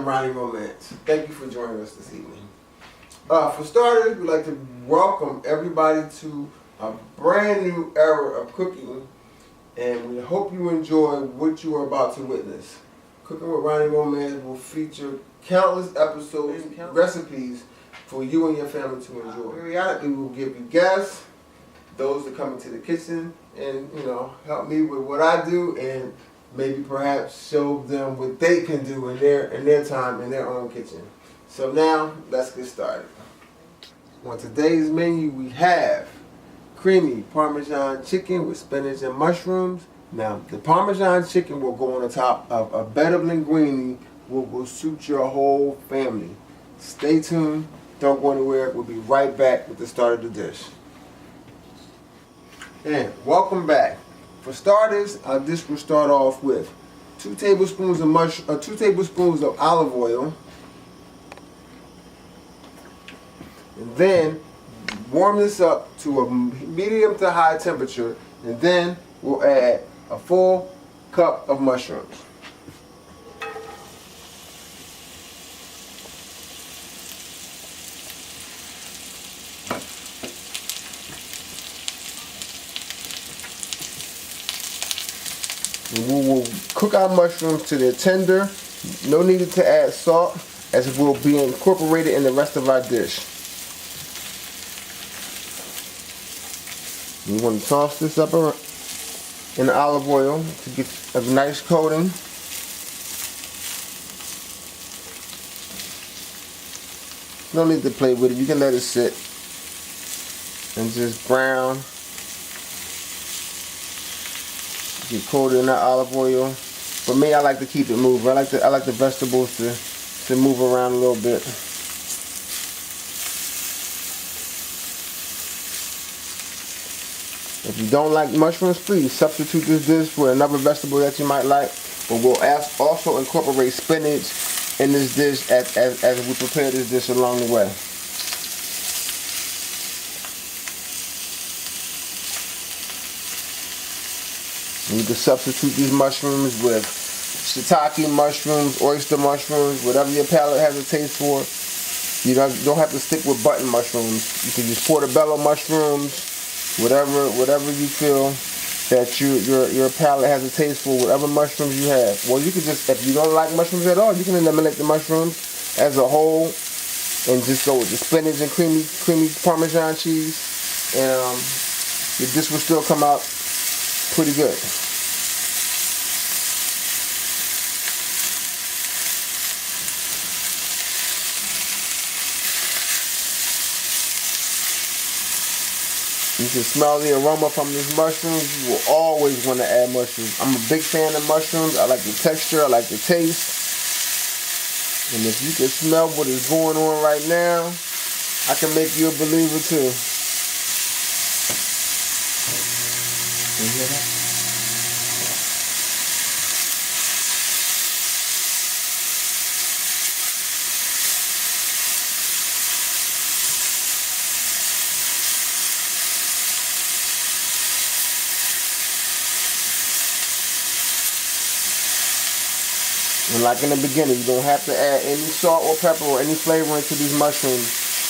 Ronnie Romance. Thank you for joining us this evening. For starters, we'd like to welcome everybody to a brand new era of cooking, and we hope you enjoy what you are about to witness. Cooking with Ronnie Romance will feature countless episodes and recipes for you and your family to enjoy. Periodically, we'll give you guests, those that come into the kitchen, and help me with what I do, and maybe perhaps show them what they can do in their time in their own kitchen. So now, let's get started. On today's menu, we have creamy Parmesan chicken with spinach and mushrooms. Now, the Parmesan chicken will go on the top of a bed of linguine, which will suit your whole family. Stay tuned. Don't go anywhere. We'll be right back with the start of the dish. And welcome back. For starters, our dish will start off with 2 tablespoons of olive oil, and then warm this up to a medium to high temperature, and then we'll add a full cup of mushrooms. And we will cook our mushrooms till they're tender. No need to add salt, as it will be incorporated in the rest of our dish. You want to toss this up in the olive oil to get a nice coating. No need to play with it. You can let it sit and just brown. Get coated in that olive oil. For me, I like to keep it moving. I like the vegetables to move around a little bit. If you don't like mushrooms, please substitute this dish for another vegetable that you might like. But we'll also incorporate spinach in this dish as we prepare this dish along the way. You can substitute these mushrooms with shiitake mushrooms, oyster mushrooms, whatever your palate has a taste for. You don't have to stick with button mushrooms. You can use portobello mushrooms, whatever you feel that your palate has a taste for, whatever mushrooms you have. Well, you can just, if you don't like mushrooms at all, you can eliminate the mushrooms as a whole and just go with the spinach and creamy Parmesan cheese, and your dish will still come out pretty good. You can smell the aroma from these mushrooms. You will always want to add mushrooms. I'm a big fan of mushrooms. I like the texture. I like the taste. And if you can smell what is going on right now, I can make you a believer too. Can you hear that? And like in the beginning, you don't have to add any salt or pepper or any flavoring to these mushrooms,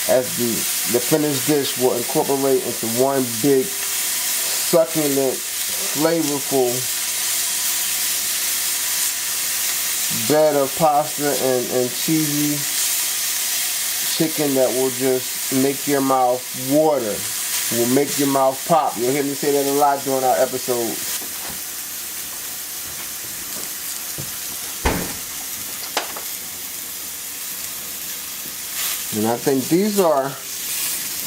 as the finished dish will incorporate into one big, succulent, flavorful bed of pasta and cheesy chicken that will just make your mouth water, will make your mouth pop. You'll hear me say that a lot during our episodes. And I think these are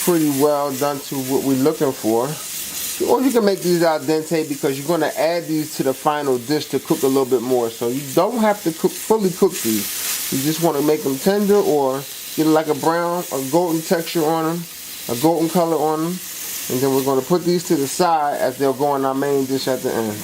pretty well done to what we're looking for. Or you can make these al dente, because you're going to add these to the final dish to cook a little bit more. So you don't have to fully cook these. You just want to make them tender or get like a brown or golden texture on them, a golden color on them. And then we're going to put these to the side as they'll go in our main dish at the end.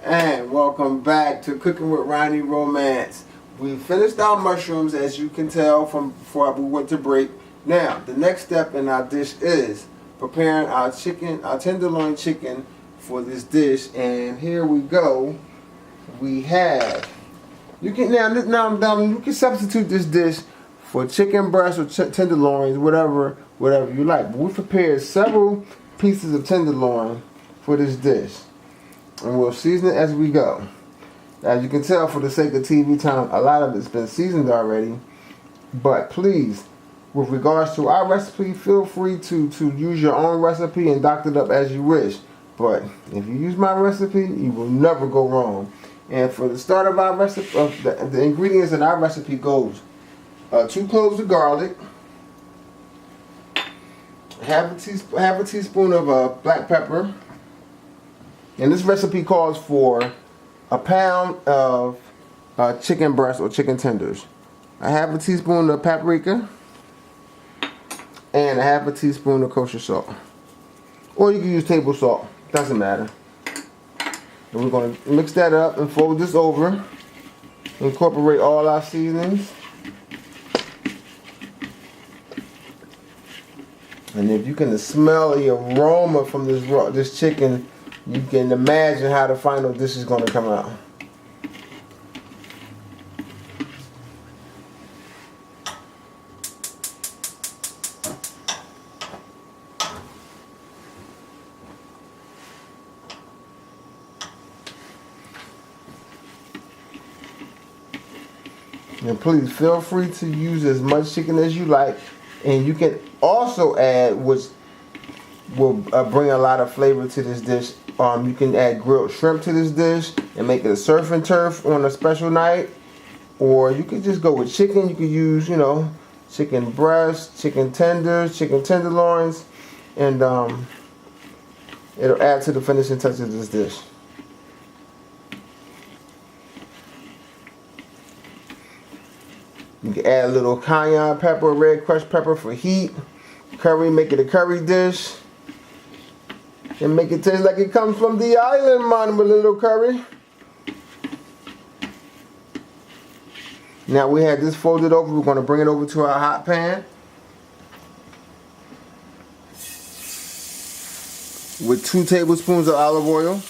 And welcome back to Cooking with Ronnie Romance. we finished our mushrooms, as you can tell from before we went to break. Now, the next step in our dish is preparing our chicken, our tenderloin chicken for this dish. And here we go. We have, you can now you can substitute this dish for chicken breast or tenderloins, whatever you like. But we prepared several pieces of tenderloin for this dish, and we'll season it as we go. As you can tell, for the sake of TV time, a lot of it's been seasoned already. But please, with regards to our recipe, feel free to use your own recipe and doctor it up as you wish. But if you use my recipe, you will never go wrong. And for the start of our recipe, the ingredients in our recipe goes 2 cloves of garlic, half a teaspoon of black pepper, and this recipe calls for a pound of chicken breast or chicken tenders, a half a teaspoon of paprika, and a half a teaspoon of kosher salt, or you can use table salt. Doesn't matter. And we're going to mix that up and fold this over. Incorporate all our seasonings. And if you can smell the aroma from this chicken, you can imagine how the final dish is going to come out. And please feel free to use as much chicken as you like, and you can also add, which will bring a lot of flavor to this dish. You can add grilled shrimp to this dish and make it a surf and turf on a special night, or you can just go with chicken. You can use, chicken breast, chicken tenders, chicken tenderloins, and it'll add to the finishing touch of this dish. You can add a little cayenne pepper, red crushed pepper for heat. Curry, make it a curry dish. And make it taste like it comes from the island, man, with a little curry. Now we have this folded over. We're going to bring it over to our hot pan with 2 tablespoons of olive oil.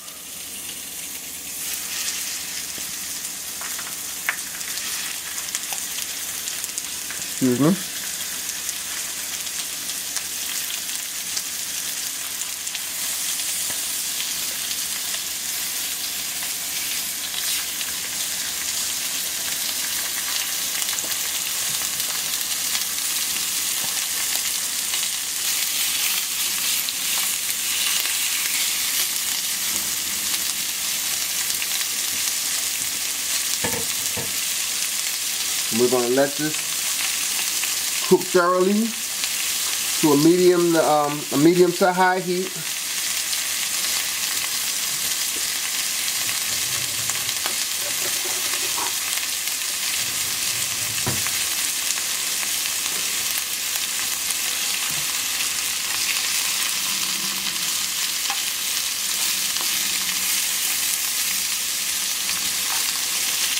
Excuse me. We're going to let this cook thoroughly to a medium to high heat.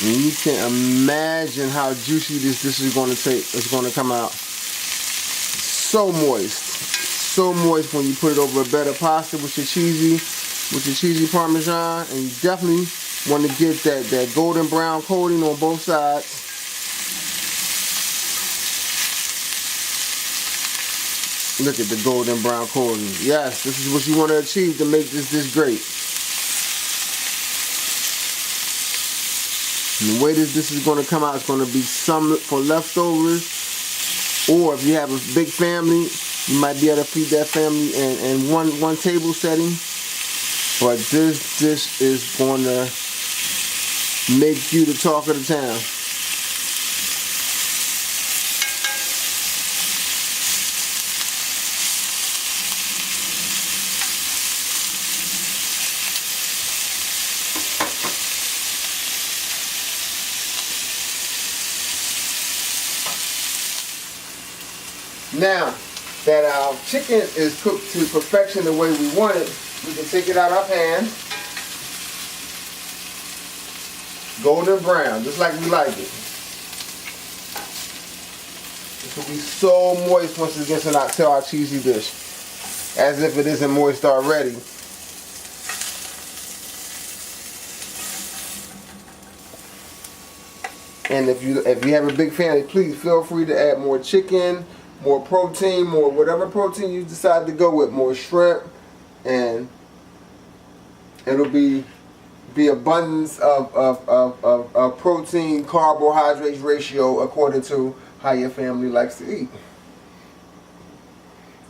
And you can imagine how juicy this dish is going to come out. So moist when you put it over a bed of pasta with your cheesy Parmesan, and you definitely want to get that golden brown coating on both sides. Look at the golden brown coating. Yes, this is what you want to achieve to make this dish great. And the way this dish is going to come out is going to be some for leftovers, or if you have a big family, you might be able to feed that family in one table setting. But this dish is going to make you the talk of the town. Now that our chicken is cooked to perfection the way we want it, we can take it out of our pan. Golden brown, just like we like it. This will be so moist once it gets into our cheesy dish. As if it isn't moist already. And if you have a big family, please feel free to add more chicken, more protein, more whatever protein you decide to go with, more shrimp, and it'll be abundance of protein carbohydrates ratio according to how your family likes to eat.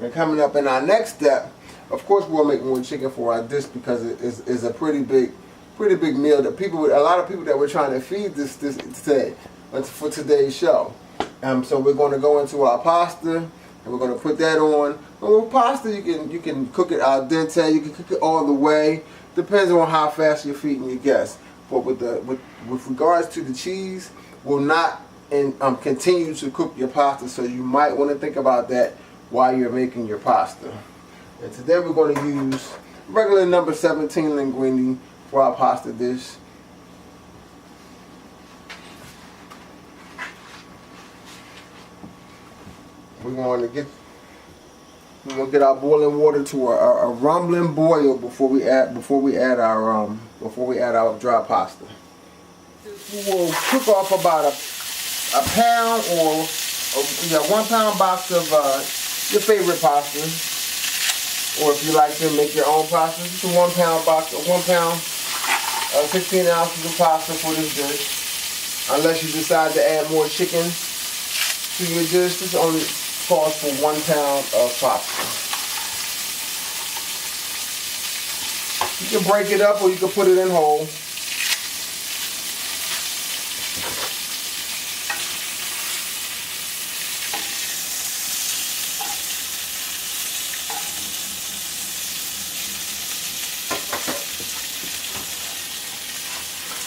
And coming up in our next step, of course we'll make more chicken for our dish because it is a pretty big meal that a lot of people that we're trying to feed this today for today's show. So we're going to go into our pasta and we're going to put that on. And with pasta, you can cook it al dente, you can cook it all the way. Depends on how fast you're feeding your guests. But with regards to the cheese, will not continue to cook your pasta. So you might want to think about that while you're making your pasta. And today we're going to use regular number 17 linguine for our pasta dish. We're going to get our boiling water to a rumbling boil before we add our dry pasta. We'll cook off about a pound or 1 pound box of your favorite pasta, or if you like to make your own pasta, just a 1 pound box, 16 ounces of pasta for this dish. Unless you decide to add more chicken to your dish, this only calls for 1 pound of pasta. You can break it up or you can put it in whole.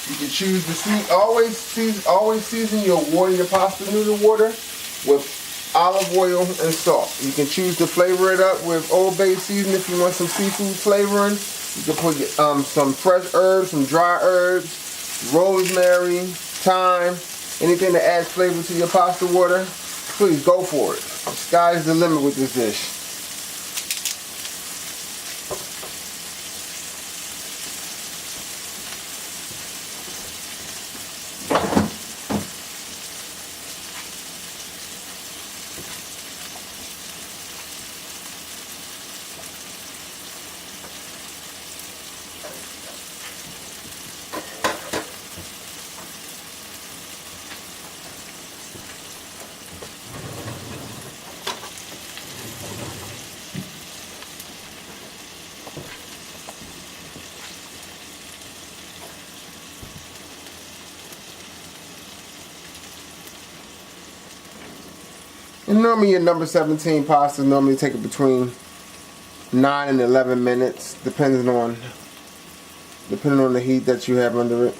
You can choose the always season your water, your pasta noodle water, with olive oil and salt. You can choose to flavor it up with Old Bay seasoning if you want some seafood flavoring. You can put some fresh herbs, some dry herbs, rosemary, thyme, anything that adds flavor to your pasta water. Please go for it. The sky's the limit with this dish. And normally your number 17 pasta normally take it between 9 and 11 minutes, depending on the heat that you have under it.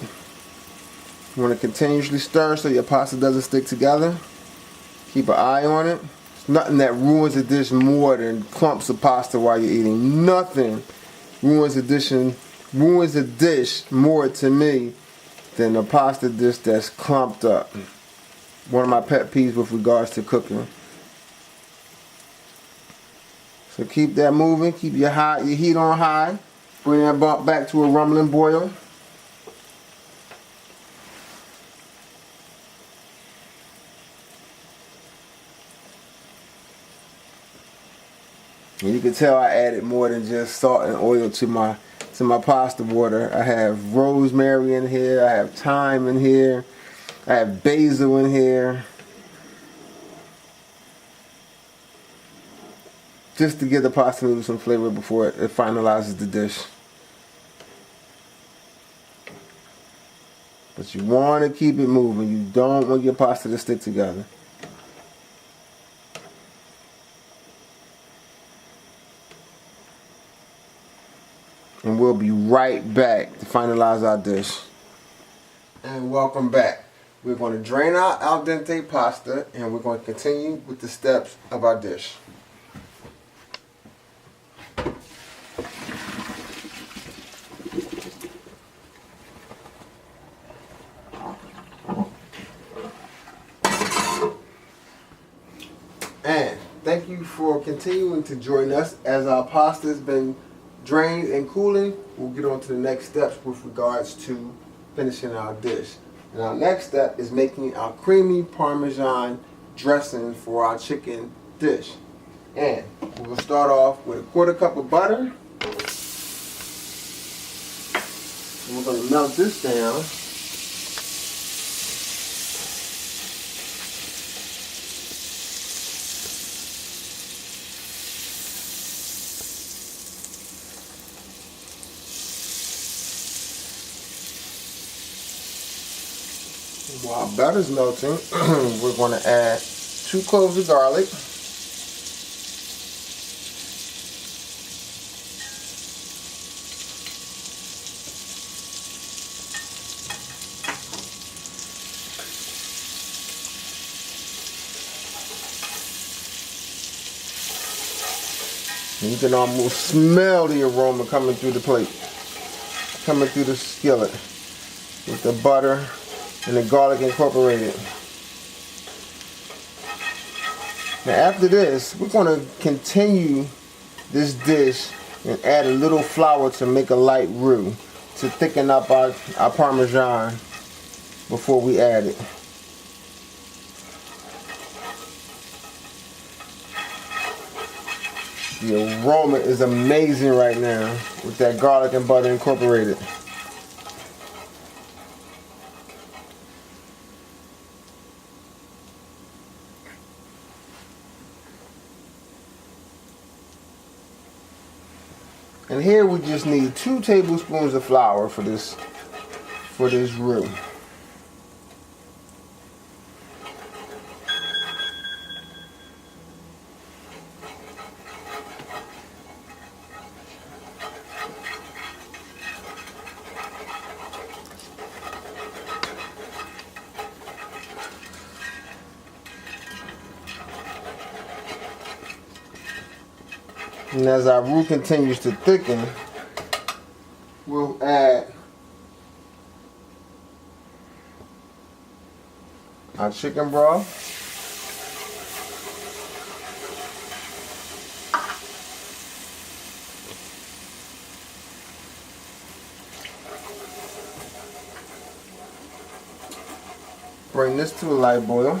You want to continuously stir so your pasta doesn't stick together. Keep an eye on it. There's nothing that ruins a dish more than clumps of pasta while you're eating. Nothing ruins a dish more to me than a pasta dish that's clumped up. One of my pet peeves with regards to cooking. So keep that moving. Keep your heat on high. Bring that bump back to a rumbling boil. And you can tell I added more than just salt and oil to my pasta water. I have rosemary in here. I have thyme in here. I have basil in here. Just to give the pasta noodle some flavor before it finalizes the dish. But you want to keep it moving. You don't want your pasta to stick together. And we'll be right back to finalize our dish. And welcome back. We're going to drain our al dente pasta and we're going to continue with the steps of our dish. And thank you for continuing to join us as our pasta has been drained and cooling. We'll get on to the next steps with regards to finishing our dish. And our next step is making our creamy Parmesan dressing for our chicken dish. And we'll start off with a 1/4 cup of butter. And we're going to melt this down. While butter's melting, we're going to add 2 cloves of garlic. You can almost smell the aroma coming through the plate, coming through the skillet with the butter and the garlic incorporated. Now after this, we're going to continue this dish and add a little flour to make a light roux to thicken up our Parmesan before we add it. The aroma is amazing right now with that garlic and butter incorporated. And here we just need 2 tablespoons of flour for this roux. And as our roux continues to thicken, we'll add our chicken broth. Bring this to a light boil.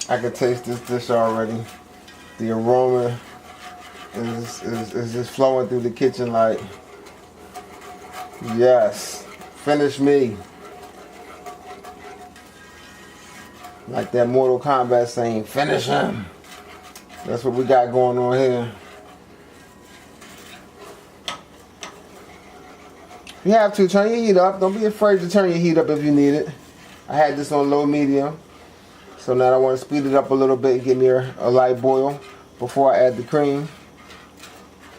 I can taste this dish already. The aroma is just flowing through the kitchen like, yes, finish me. Like that Mortal Kombat saying, finish him. That's what we got going on here. If you have to, turn your heat up. Don't be afraid to turn your heat up if you need it. I had this on low medium. So now I want to speed it up a little bit and get me a light boil before I add the cream.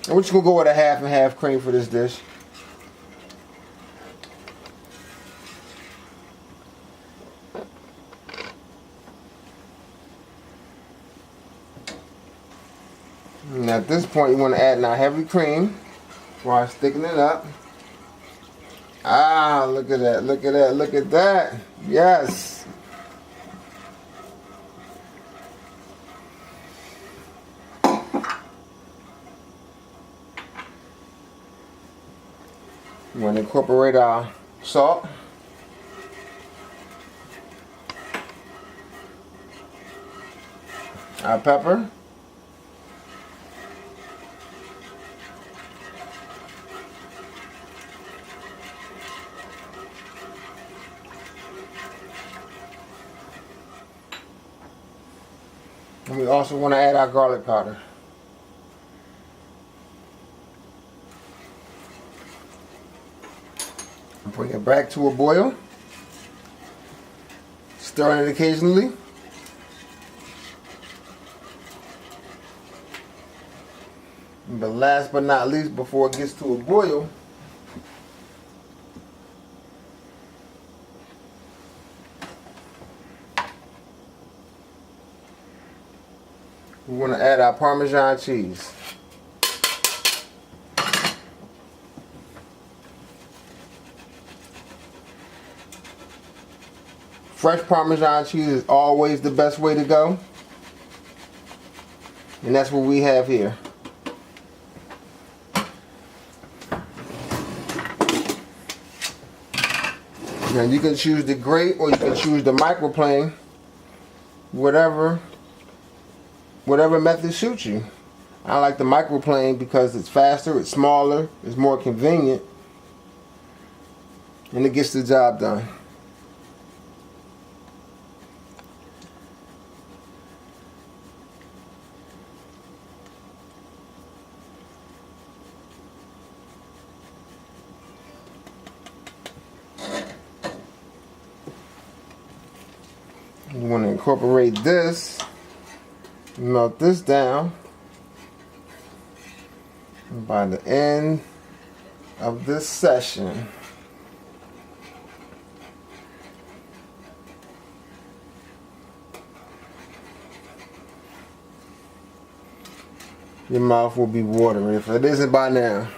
And we're just going to go with a half and half cream for this dish. And at this point you want to add now heavy cream while sticking it up. Ah, look at that, look at that, look at that. Yes. We want to incorporate our salt. Our pepper. And we also want to add our garlic powder. Bring it back to a boil. Stirring it occasionally. But last but not least, before it gets to a boil, we want to add our Parmesan cheese. Fresh Parmesan cheese is always the best way to go. And that's what we have here. Now you can choose the grate or you can choose the microplane. Whatever method suits you. I like the microplane because it's faster, it's smaller, it's more convenient, and it gets the job done. You want to incorporate this, melt this down. And by the end of this session, your mouth will be watering if it isn't by now.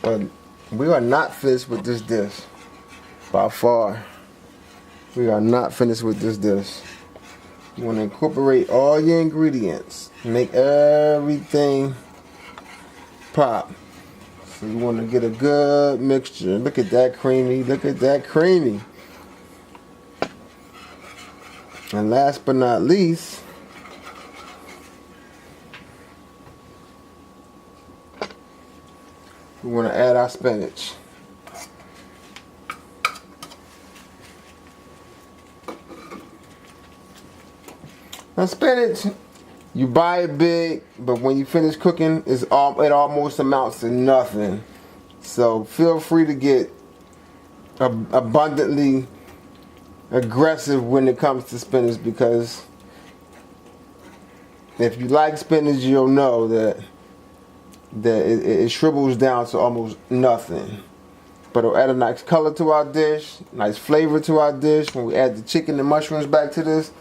But we are not finished with this dish. By far. We are not finished with this dish. You want to incorporate all your ingredients. Make everything pop. So you want to get a good mixture. Look at that creamy. Look at that creamy. And last but not least, we want to add our spinach. Now spinach, you buy it big, but when you finish cooking, it almost amounts to nothing. So feel free to get abundantly aggressive when it comes to spinach, because if you like spinach, you'll know that it shrivels down to almost nothing. But it'll add a nice color to our dish, nice flavor to our dish. When we add the chicken and mushrooms back to this,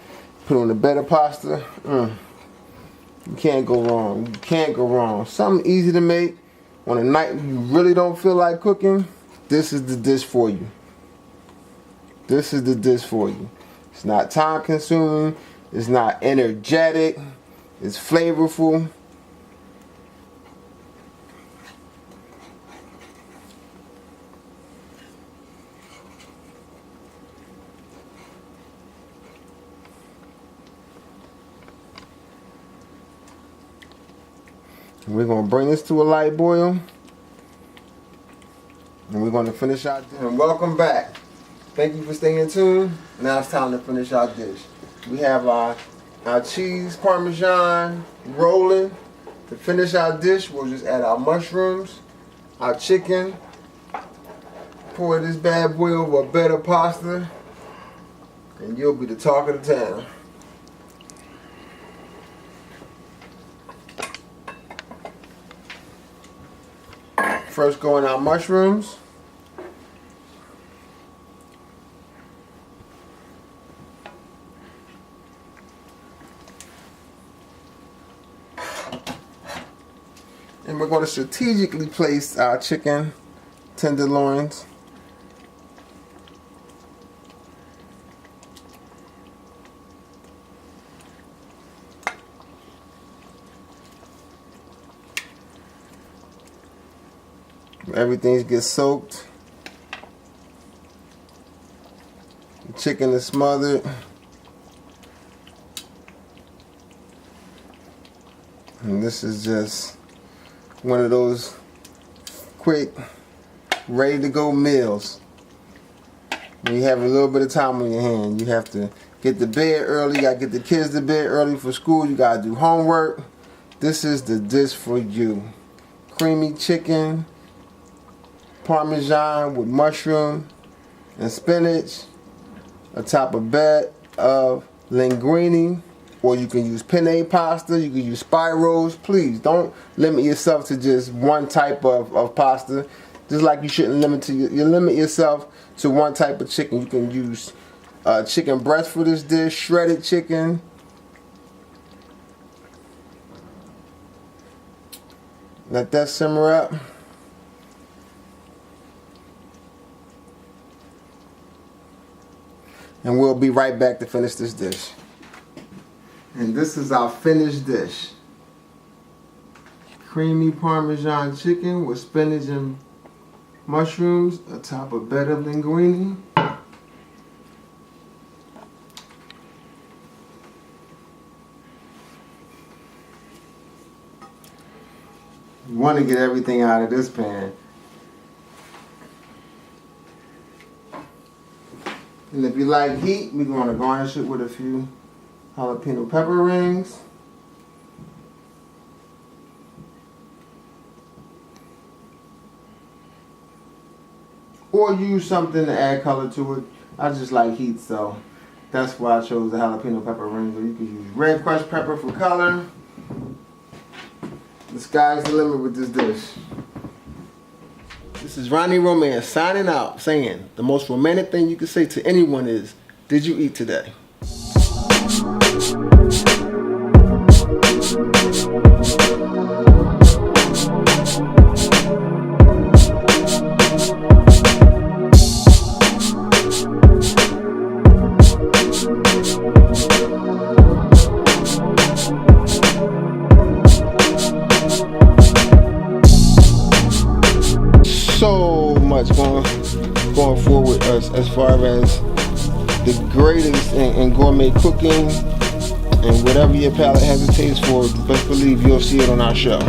put on the better pasta. You can't go wrong. You can't go wrong. Something easy to make on a night you really don't feel like cooking. This is the dish for you. This is the dish for you. It's not time consuming. It's not energetic. It's flavorful. We're going to bring this to a light boil, and we're going to finish our dish. And welcome back. Thank you for staying tuned. Now it's time to finish our dish. We have our cheese Parmesan rolling. To finish our dish, we'll just add our mushrooms, our chicken, pour this bad boy over a bed of pasta, and you'll be the talk of the town. First go in our mushrooms. And we're going to strategically place our chicken tenderloins. Everything gets soaked. The chicken is smothered. And this is just one of those quick, ready to go meals. When you have a little bit of time on your hand, you have to get to bed early, you gotta get the kids to bed early for school, you gotta do homework. This is the dish for you. Creamy chicken, Parmesan with mushroom and spinach, atop a bed of linguine, or you can use penne pasta, you can use spirals. Please don't limit yourself to just one type of pasta. Just like you shouldn't limit yourself to one type of chicken. You can use chicken breast for this dish, shredded chicken. Let that simmer up. and we'll be right back to finish this dish. And this is our finished dish. Creamy Parmesan chicken with spinach and mushrooms atop a bed of linguine. You want to get everything out of this pan. And if you like heat, we're going to garnish it with a few jalapeno pepper rings. Or use something to add color to it. I just like heat, so that's why I chose the jalapeno pepper rings. Or you can use red crushed pepper for color. The sky's the limit with this dish. This is Ronnie Romance signing out, saying the most romantic thing you can say to anyone is, "Did you eat today?" So much going forward as far as the greatest in gourmet cooking, and whatever your palate has a taste for, best believe you'll see it on our show.